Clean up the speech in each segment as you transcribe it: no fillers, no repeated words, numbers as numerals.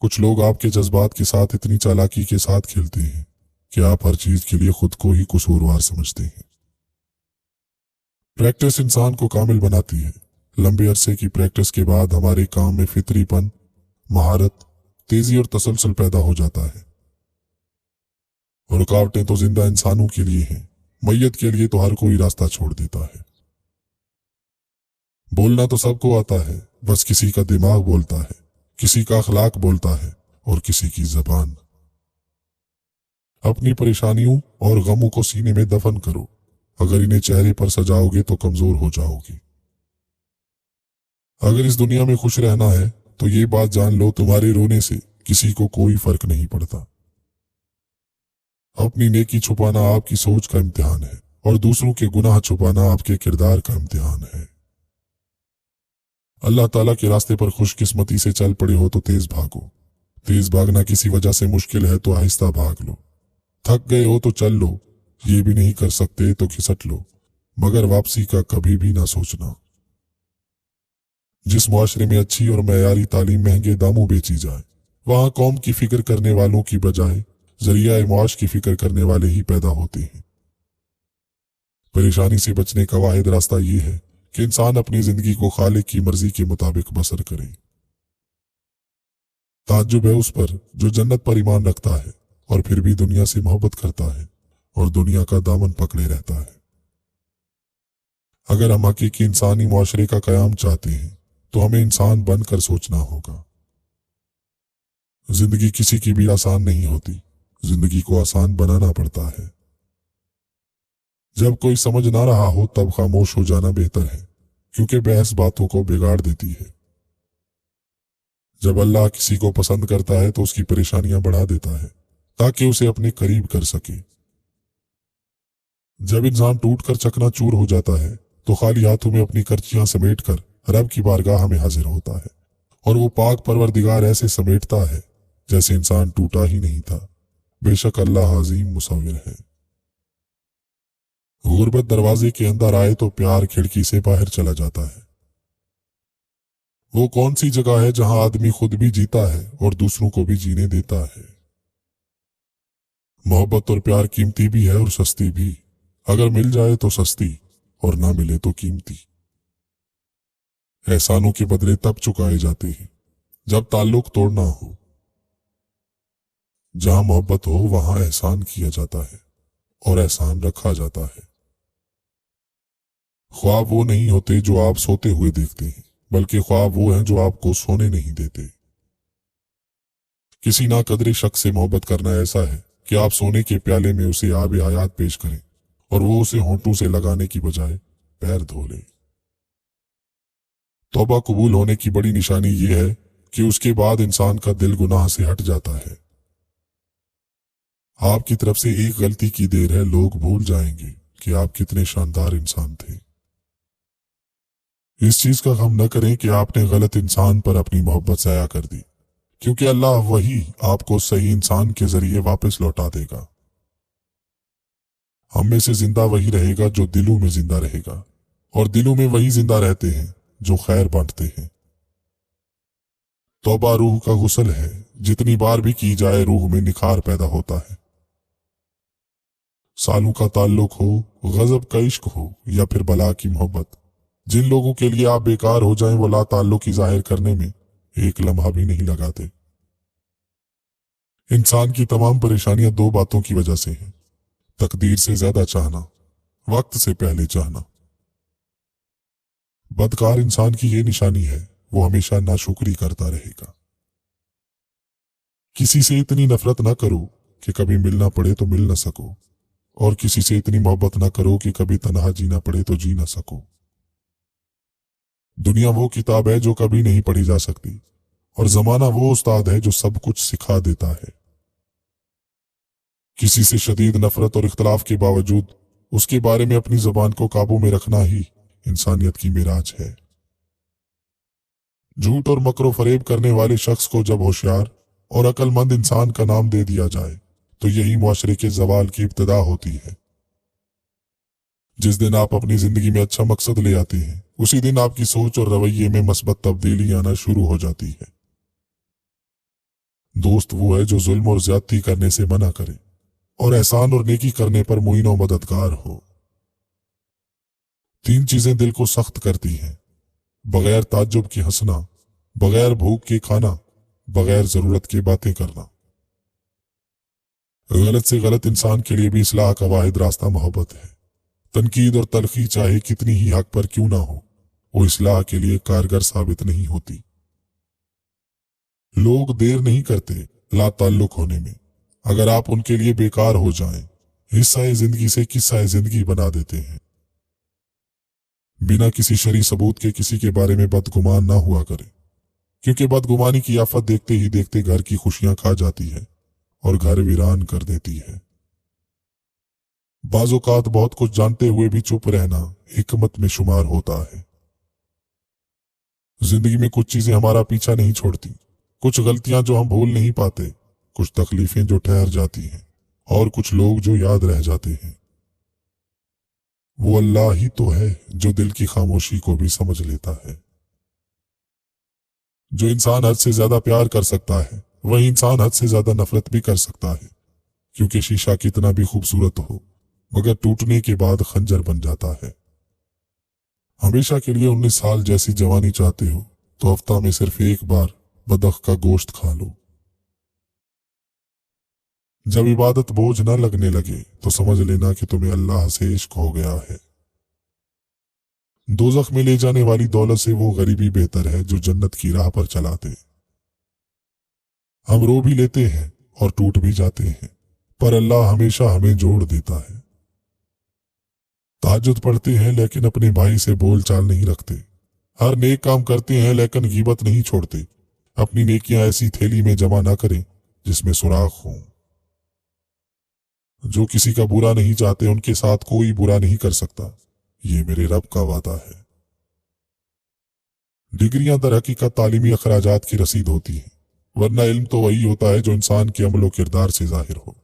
कुछ लोग आपके जज्बात के साथ इतनी चालाकी के साथ खेलते हैं कि आप हर चीज के लिए खुद को ही कसूरवार समझते हैं। प्रैक्टिस इंसान को कामिल बनाती है। लंबे अरसे की प्रैक्टिस के बाद हमारे काम में फितरीपन, महारत, तेजी और तसलसल पैदा हो जाता है। रुकावटें तो जिंदा इंसानों के लिए हैं, मैयत के लिए तो हर कोई रास्ता छोड़ देता है। बोलना तो सबको आता है, बस किसी का दिमाग बोलता है, किसी का अखलाक बोलता है और किसी की जबान। अपनी परेशानियों और गमों को सीने में दफन करो। अगर इन्हें चेहरे पर सजाओगे तो कमजोर हो जाओगे। अगर इस दुनिया में खुश रहना है तो ये बात जान लो, तुम्हारे रोने से किसी को कोई फर्क नहीं पड़ता। अपनी नेकी छुपाना आपकी सोच का इम्तिहान है और दूसरों के गुनाह छुपाना आपके किरदार का इम्तिहान है। अल्लाह ताला के रास्ते पर खुशकिस्मती से चल पड़े हो तो तेज भागो। तेज भागना किसी वजह से मुश्किल है तो आहिस्ता भाग लो। थक गए हो तो चल लो, ये भी नहीं कर सकते तो खिसट लो, मगर वापसी का कभी भी ना सोचना। जिस मुआशरे में अच्छी और मयारी तालीम महंगे दामों बेची जाए, वहां कौम की फिक्र करने वालों की बजाय जरिया मुआश की फिक्र करने वाले ही पैदा होते हैं। परेशानी से बचने का वाहिद रास्ता ये है कि इंसान अपनी जिंदगी को खालिक की मर्जी के मुताबिक बसर करे। ताज्जुब है उस पर जो जन्नत पर ईमान रखता है और फिर भी दुनिया से मोहब्बत करता है और दुनिया का दामन पकड़े रहता है। अगर हम हकीकी इंसानी मुआशरे का कयाम चाहते हैं तो हमें इंसान बनकर सोचना होगा। जिंदगी किसी की भी आसान नहीं होती, जिंदगी को आसान बनाना पड़ता है। जब कोई समझ ना रहा हो तब खामोश हो जाना बेहतर है, क्योंकि बहस बातों को बिगाड़ देती है। जब अल्लाह किसी को पसंद करता है तो उसकी परेशानियां बढ़ा देता है ताकि उसे अपने करीब कर सके। जब इंसान टूटकर चकनाचूर हो जाता है तो खाली हाथों में अपनी कर्चियां समेटकर रब की बारगाह में हाजिर होता है और वो पाक परवरदिगार ऐसे समेटता है जैसे इंसान टूटा ही नहीं था। बेशक अल्लाह अजीम मुसव्विर है। गुर्बत दरवाजे के अंदर आए तो प्यार खिड़की से बाहर चला जाता है। वो कौन सी जगह है जहां आदमी खुद भी जीता है और दूसरों को भी जीने देता है। मोहब्बत और प्यार कीमती भी है और सस्ती भी। अगर मिल जाए तो सस्ती और ना मिले तो कीमती। एहसानों के बदले तब चुकाए जाते हैं जब ताल्लुक तोड़ना हो। जहां मोहब्बत हो वहां एहसान किया जाता है और एहसान रखा जाता है। ख्वाब वो नहीं होते जो आप सोते हुए देखते हैं, बल्कि ख्वाब वो हैं जो आपको सोने नहीं देते। किसी नाकदरे शख्स से मोहब्बत करना ऐसा है कि आप सोने के प्याले में उसे आब हयात पेश करें और वो उसे होंठों से लगाने की बजाय पैर धो ले। तौबा कबूल होने की बड़ी निशानी ये है कि उसके बाद इंसान का दिल गुनाह से हट जाता है। आपकी तरफ से एक गलती की देर है, लोग भूल जाएंगे कि आप कितने शानदार इंसान थे। इस चीज का गम न करें कि आपने गलत इंसान पर अपनी मोहब्बत ज़ाया कर दी, क्योंकि अल्लाह वही आपको सही इंसान के जरिए वापस लौटा देगा। हम में से जिंदा वही रहेगा जो दिलों में जिंदा रहेगा, और दिलों में वही जिंदा रहते हैं जो खैर बांटते हैं। तौबा रूह का गुस्ल है, जितनी बार भी की जाए रूह में निखार पैदा होता है। सालों का ताल्लुक हो, गजब का इश्क हो या फिर बला की मोहब्बत, जिन लोगों के लिए आप बेकार हो जाएं वो ला ताल्लुकी जाहिर करने में एक लम्हा भी नहीं लगाते। इंसान की तमाम परेशानियां दो बातों की वजह से हैं। तकदीर से ज्यादा चाहना, वक्त से पहले चाहना। बदकार इंसान की ये निशानी है, वो हमेशा नाशुक्री करता रहेगा। किसी से इतनी नफरत ना करो कि कभी मिलना पड़े तो मिल ना सको, और किसी से इतनी मोहब्बत ना करो कि कभी तन्हा जीना पड़े तो जी ना सको। दुनिया वो किताब है जो कभी नहीं पढ़ी जा सकती, और जमाना वो उस्ताद है जो सब कुछ सिखा देता है। किसी से शदीद नफरत और इख्तलाफ के बावजूद उसके बारे में अपनी जुबान को काबू में रखना ही इंसानियत की मिराज है। झूठ और मकरो फरेब करने वाले शख्स को जब होशियार और अक्लमंद इंसान का नाम दे दिया जाए तो यही मुआशरे के जवाल की इब्तिदा होती है। जिस दिन आप अपनी जिंदगी में अच्छा मकसद ले आते हैं, उसी दिन आपकी सोच और रवैये में मस्बत तब्दीली आना शुरू हो जाती है। दोस्त वो है जो जुल्म और ज्यादती करने से मना करे और एहसान और नेकी करने पर मुईन और मददगार हो। 3 चीजें दिल को सख्त करती हैं, बगैर ताज्जुब के हंसना, बगैर भूख के खाना, बगैर जरूरत के बातें करना। गलत से गलत इंसान के लिए भी इस्लाह का वाहिद रास्ता मोहब्बत है। तनकीद और तलखी चाहे कितनी ही हक पर क्यों ना हो, वो इस्लाह के लिए कारगर साबित नहीं होती। लोग देर नहीं करते ला ताल्लुक होने में। अगर आप उनके लिए बेकार हो जाएं, हिस्सा जिंदगी से किस्सा जिंदगी बना देते हैं। बिना किसी शरई सबूत के किसी के बारे में बदगुमान ना हुआ करें, क्योंकि बदगुमानी की आफत देखते ही देखते घर की खुशियां खा जाती है और घर वीरान कर देती है। बाज़-औक़ात बहुत कुछ जानते हुए भी चुप रहना हिकमत में शुमार होता है। जिंदगी में कुछ चीजें हमारा पीछा नहीं छोड़ती, कुछ गलतियां जो हम भूल नहीं पाते, कुछ तकलीफें जो ठहर जाती हैं और कुछ लोग जो याद रह जाते हैं। वो अल्लाह ही तो है जो दिल की खामोशी को भी समझ लेता है। जो इंसान हद से ज्यादा प्यार कर सकता है, वही इंसान हद से ज्यादा नफरत भी कर सकता है, क्योंकि शीशा कितना भी खूबसूरत हो मगर टूटने के बाद खंजर बन जाता है। हमेशा के लिए 19 साल जैसी जवानी चाहते हो तो हफ्ता में सिर्फ एक बार बदख का गोश्त खा लो। जब इबादत बोझ न लगने लगे तो समझ लेना कि तुम्हें अल्लाह से इश्क हो गया है। दोज़ख में ले जाने वाली दौलत से वो गरीबी बेहतर है जो जन्नत की राह पर चलाते। हम रो भी लेते हैं और टूट भी जाते हैं, पर अल्लाह हमेशा हमें जोड़ देता है। तहज्जुद पढ़ते हैं लेकिन अपने भाई से बोल चाल नहीं रखते। हर नेक काम करते हैं लेकिन गीबत नहीं छोड़ते। अपनी नेकियां ऐसी थैली में जमा ना करें जिसमें सुराख हो। जो किसी का बुरा नहीं चाहते उनके साथ कोई बुरा नहीं कर सकता, ये मेरे रब का वादा है। डिग्रियां दर हकीकत तालीमी अखराजात की रसीद होती हैं, वरना इल्म तो वही होता है जो इंसान के अमलो किरदार से जाहिर हो।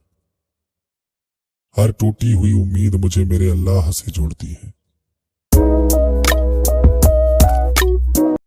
हर टूटी हुई उम्मीद मुझे मेरे अल्लाह से जोड़ती है।